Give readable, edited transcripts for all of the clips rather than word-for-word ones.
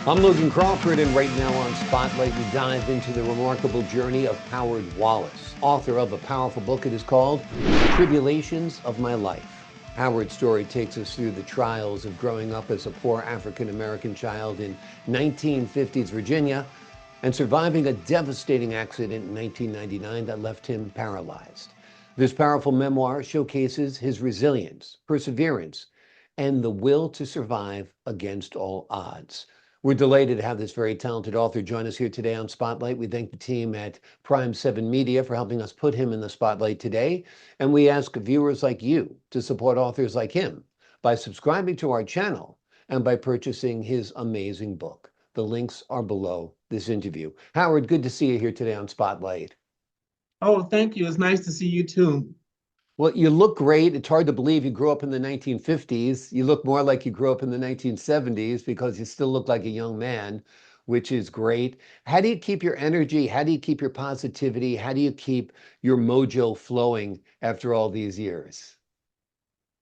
I'm Logan Crawford, and right now on Spotlight, we dive into the remarkable journey of Howard Wallace, author of a powerful book. It is called Tribulations of My Life. Howard's story takes us through the trials of growing up as a poor African-American child in 1950s Virginia and surviving a devastating accident in 1999 that left him paralyzed. This powerful memoir showcases his resilience, perseverance, and the will to survive against all odds. We're delighted to have this very talented author join us here today on Spotlight. We thank the team at Prime 7 Media for helping us put him in the spotlight today. And we ask viewers like you to support authors like him by subscribing to our channel and by purchasing his amazing book. The links are below this interview. Howard, good to see you here today on Spotlight. Oh, thank you. It's nice to see you too. Well, you look great. It's hard to believe you grew up in the 1950s. You look more like you grew up in the 1970s because you still look like a young man, which is great. How do you keep your energy? How do you keep your positivity? How do you keep your mojo flowing after all these years?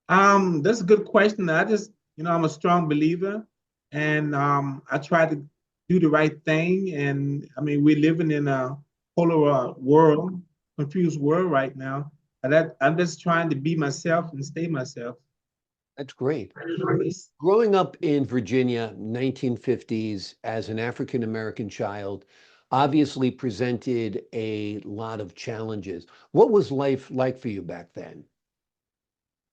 That's a good question. I'm a strong believer, and I try to do the right thing. And I mean, we're living in a polar world, confused world right now. I'm just trying to be myself and stay myself. That's great. Growing up in Virginia, 1950s, as an African American child, obviously presented a lot of challenges. What was life like for you back then?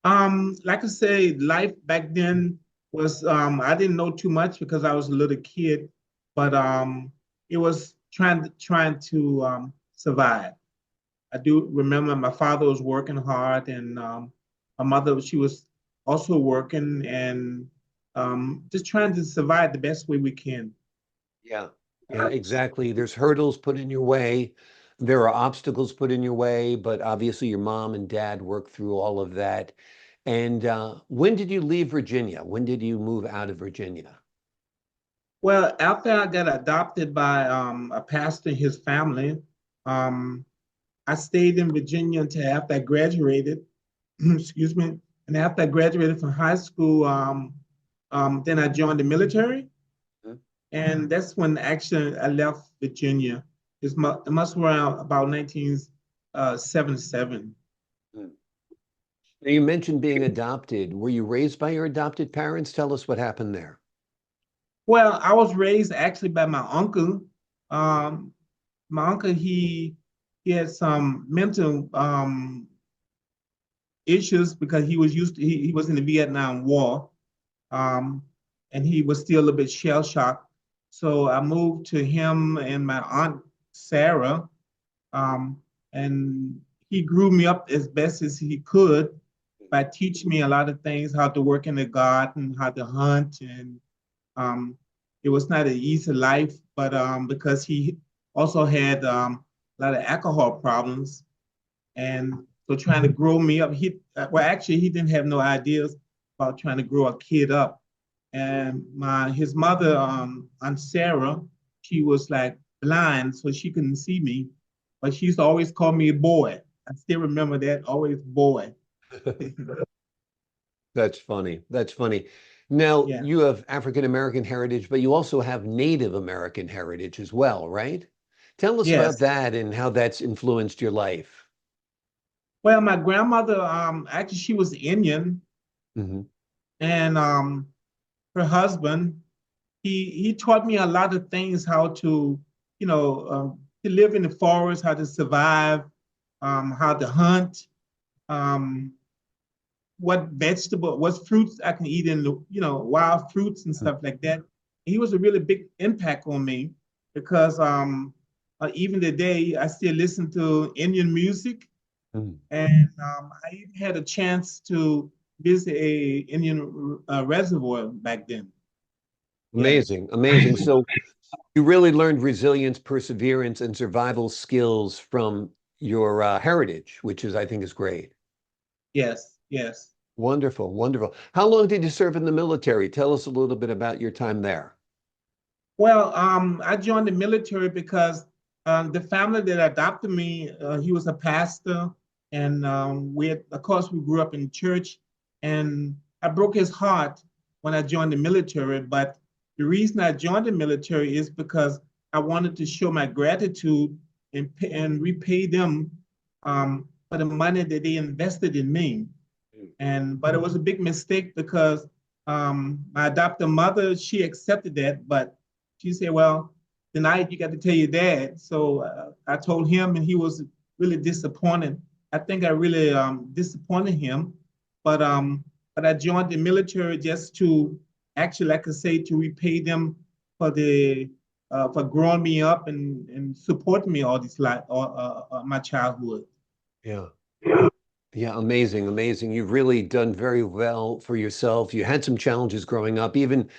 Like I say, life back then was I didn't know too much because I was a little kid, but it was trying to survive. I do remember my father was working hard, and my mother, she was also working, and just trying to survive the best way we can. Yeah, yeah, exactly. There's hurdles put in your way. There are obstacles put in your way, but obviously your mom and dad worked through all of that. And when did you leave Virginia? When did you move out of Virginia? Well, after I got adopted by a pastor and his family, um, I stayed in Virginia until after I graduated. Excuse me. And after I graduated from high school, then I joined the military. Mhm. And that's when actually I left Virginia. It must have around about 1977. Mm. Now, you mentioned being adopted. Were you raised by your adopted parents? Tell us what happened there. Well, I was raised actually by my uncle. Um, my uncle, he had some mental issues because he was in the Vietnam War, um, and he was still a little bit shell shocked. So I moved to him and my aunt Sarah, um, and he grew me up as best as he could by teaching me a lot of things, how to work in the garden, how to hunt, and um, it was not an easy life, but because he also had a lot of alcohol problems, and so trying to grow me up, actually he didn't have no ideas about trying to grow a kid up. And my his mother, Aunt Sarah, she was like blind, so she couldn't see me, but she used to always call me a boy. I still remember that, always boy. That's funny. That's funny. Now, Yeah. you have African American heritage, but you also have Native American heritage as well, right? Tell us about Yes. that and how that's influenced your life. Well, my grandmother, actually, she was Indian, Hmm. and her husband, he taught me a lot of things, how to, to live in the forest, how to survive, how to hunt, um, what fruits I can eat in the, wild fruits and stuff like that. He was a really big impact on me because even today I still listen to Indian music, Hmm. and I even had a chance to visit a Indian reservoir back then. Yeah. Amazing, amazing. So you really learned resilience, perseverance, and survival skills from your heritage, which is, I think, is great. Yes, yes. Wonderful, wonderful. How long did you serve in the military? Tell us a little bit about your time there. Well, I joined the military because the family that adopted me, he was a pastor, and of course, we grew up in church, and I broke his heart when I joined the military. But The reason I joined the military is because I wanted to show my gratitude and repay them for the money that they invested in me. But it was a big mistake because my adopted mother, she accepted that, but she said, well, tonight you got to tell your dad. So I told him, and he was really disappointed. I think I really disappointed him, but I joined the military just to actually, like I say, to repay them for the for growing me up and supporting me all this life, all my childhood. Yeah. Yeah, amazing, amazing. You've really done very well for yourself. You had some challenges growing up, even,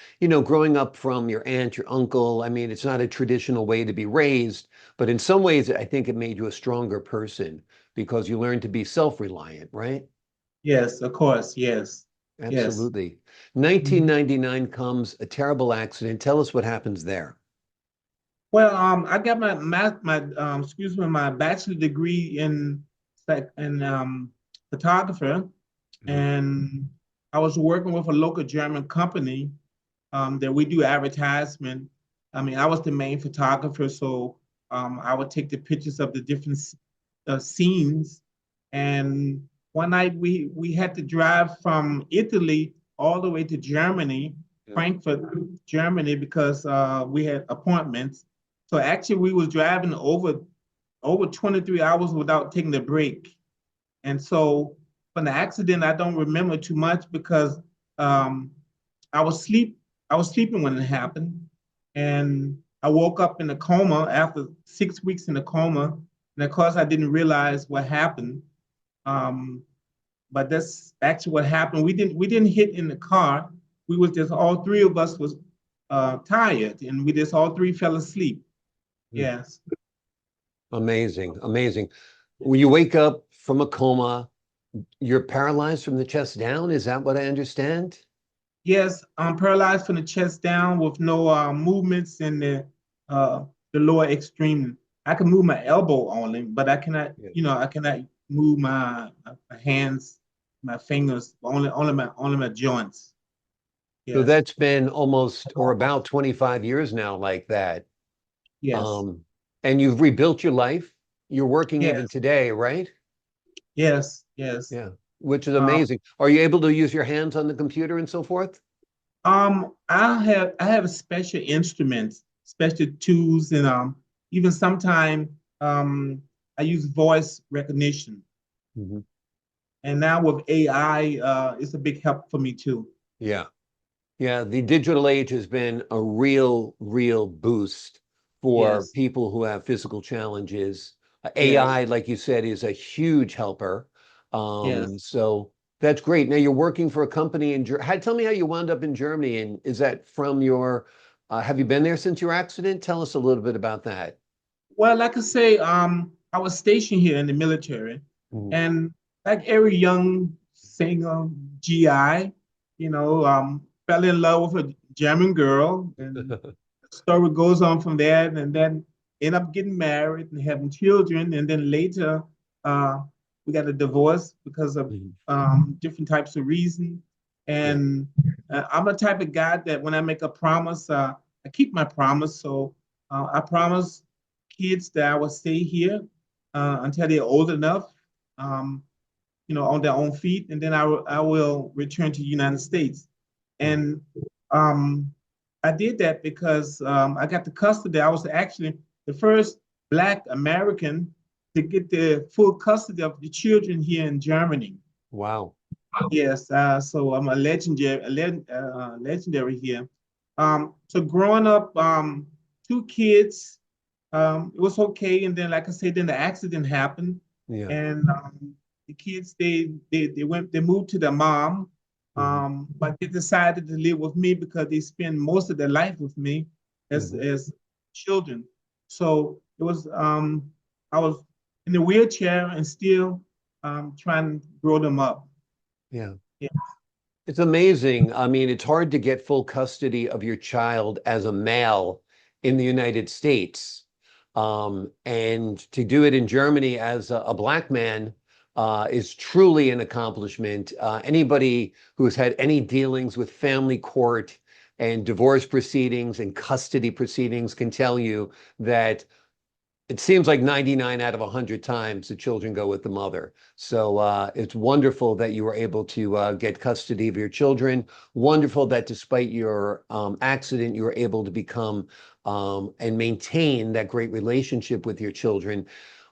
growing up from your aunt, your uncle. I mean, it's not a traditional way to be raised, but in some ways, I think it made you a stronger person because you learned to be self-reliant, right? Yes, of course. Yes, yes. Absolutely. Mhm. 1999 comes, a terrible accident. Tell us what happens there. Well, I got my math, my excuse me, my bachelor degree in photographer, Mhm. and I was working with a local German company that we do advertisement. I mean, I was the main photographer, so I would take the pictures of the different scenes. And one night we had to drive from Italy all the way to Germany, Yeah. Frankfurt, Germany, because we had appointments. So actually, we was driving over 23 hours without taking a break. And so from the accident, I don't remember too much because um, I was sleep I was sleeping when it happened, and I woke up in a coma after 6 weeks in a coma, and of course I didn't realize what happened. Um, but that's actually what happened. We didn't hit in the car. We was just all three of us was tired, and we just all three fell asleep. Mm. Yes. Amazing, amazing. When you wake up from a coma, you're paralyzed from the chest down. Is that what I understand? Yes, I'm paralyzed from the chest down with no movements in the lower extreme. I can move my elbow only, but I cannot, Yeah. I cannot move my hands, my fingers, only my joints. So Yes, that's been almost or about 25 years now like that. yes, Um, and you've rebuilt your life. You're working even yes, today, right? yes, yes. Yeah, which is Um, amazing. Are you able to use your hands on the computer and so forth? I have special instruments, special tools, and even sometimes um I use voice recognition. Mhm. And now with AI, it's a big help for me too. Yeah. Yeah, the digital age has been a real, real boost for Yes, people who have physical challenges. yes, AI, like you said, is a huge helper. yes. So that's great. Now you're working for a company in Germany. Tell me how you wound up in Germany, and is that from have you been there since your accident? Tell us a little bit about that. Well, like I say, I was stationed here in the military, Mhm. and like every young single GI, fell in love with a German girl, and the story goes on from there, and then end up getting married and having children, and then later uh, we got a divorce because of Mhm. different types of reasons. Yeah. And I'm the type of guy that when I make a promise, I keep my promise. So I promise kids that I will stay here until they're old enough, um, on their own feet, and then I will return to the United States. Yeah. And um, I did that because I got the custody. I was actually the first Black American to get the full custody of the children here in Germany. Wow. Yes, so I'm a legendary here. So growing up, two kids, it was okay, and then, like I said, then the accident happened, Yeah. and the kids they moved to their mom, Mhm. but they decided to live with me because they spend most of their life with me as Mhm. as children. So it was I was in the wheelchair and still trying to grow them up. Yeah. Yeah. It's amazing. I mean, it's hard to get full custody of your child as a male in the United States. And to do it in Germany as a black man is truly an accomplishment. Anybody who's had any dealings with family court and divorce proceedings and custody proceedings can tell you that it seems like 99 out of 100 times the children go with the mother. So it's wonderful that you were able to get custody of your children. Wonderful that despite your accident, you were able to become and maintain that great relationship with your children.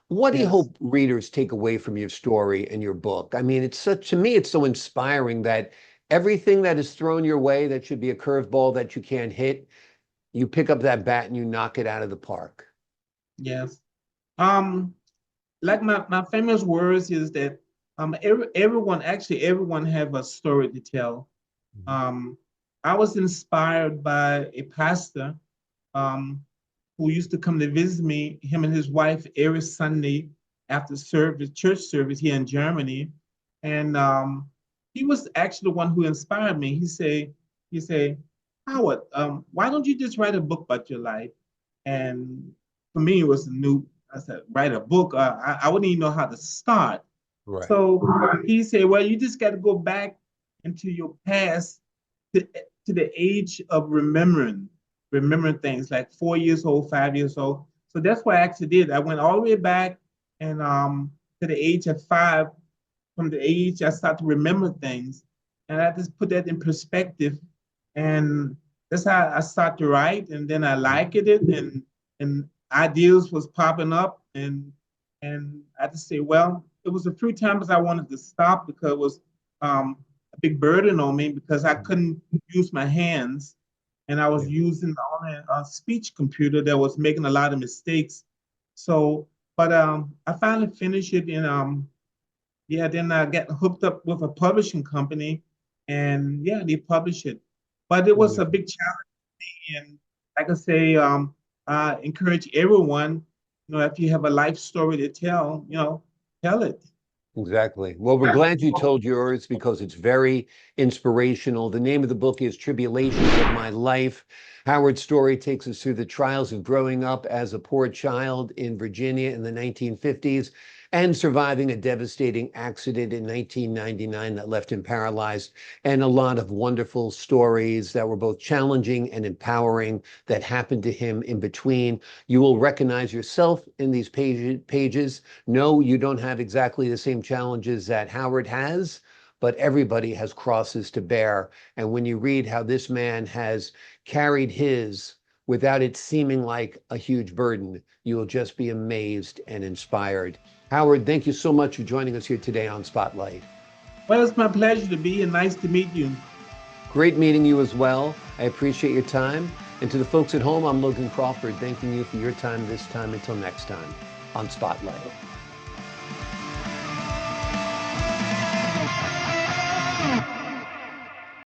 What do you Yes. hope readers take away from your story and your book? I mean, to me, it's so inspiring that everything that is thrown your way that should be a curveball that you can't hit, you pick up that bat and you knock it out of the park. Yes. Um, like my famous words is that everyone have a story to tell. Mhm. Um, I was inspired by a pastor um, who used to come to visit me, him and his wife, every Sunday after service, church service here in Germany. And he was actually the one who inspired me. He say, Howard, why don't you just write a book about your life? And for me, it was new. I said, write a book. I wouldn't even know how to start. Right. So he said, well, you just got to go back into your past to the age of remembering things like 4 years old, 5 years old. So that's what I actually did. I went all the way back and to the age of 5. From the age I started to remember things, and I just put that in perspective, and that's how I started to write. And then I liked it, and ideas was popping up, and I just say, well, it was a few times I wanted to stop because it was a big burden on me because I couldn't use my hands, and I was Yeah. using only a speech computer that was making a lot of mistakes. So, but I finally finished it in yeah, then I got hooked up with a publishing company, and yeah, they published it. But it was a Wonderful. big challenge, and like I say, I encourage everyone, if you have a life story to tell, tell it. Exactly. Well, we're glad you told yours because it's very inspirational. The name of the book is Tribulations of My Life. Howard's story takes us through the trials of growing up as a poor child in Virginia in the 1950s and surviving a devastating accident in 1999 that left him paralyzed, and a lot of wonderful stories that were both challenging and empowering that happened to him in between. You will recognize yourself in these pages. No, you don't have exactly the same challenges that Howard has, but everybody has crosses to bear. And when you read how this man has carried his without it seeming like a huge burden, you will just be amazed and inspired. Howard, thank you so much for joining us here today on Spotlight. Well, it's my pleasure to be here. Nice to meet you. Great meeting you as well. I appreciate your time. And to the folks at home, I'm Logan Crawford, thanking you for your time this time. Until next time on Spotlight.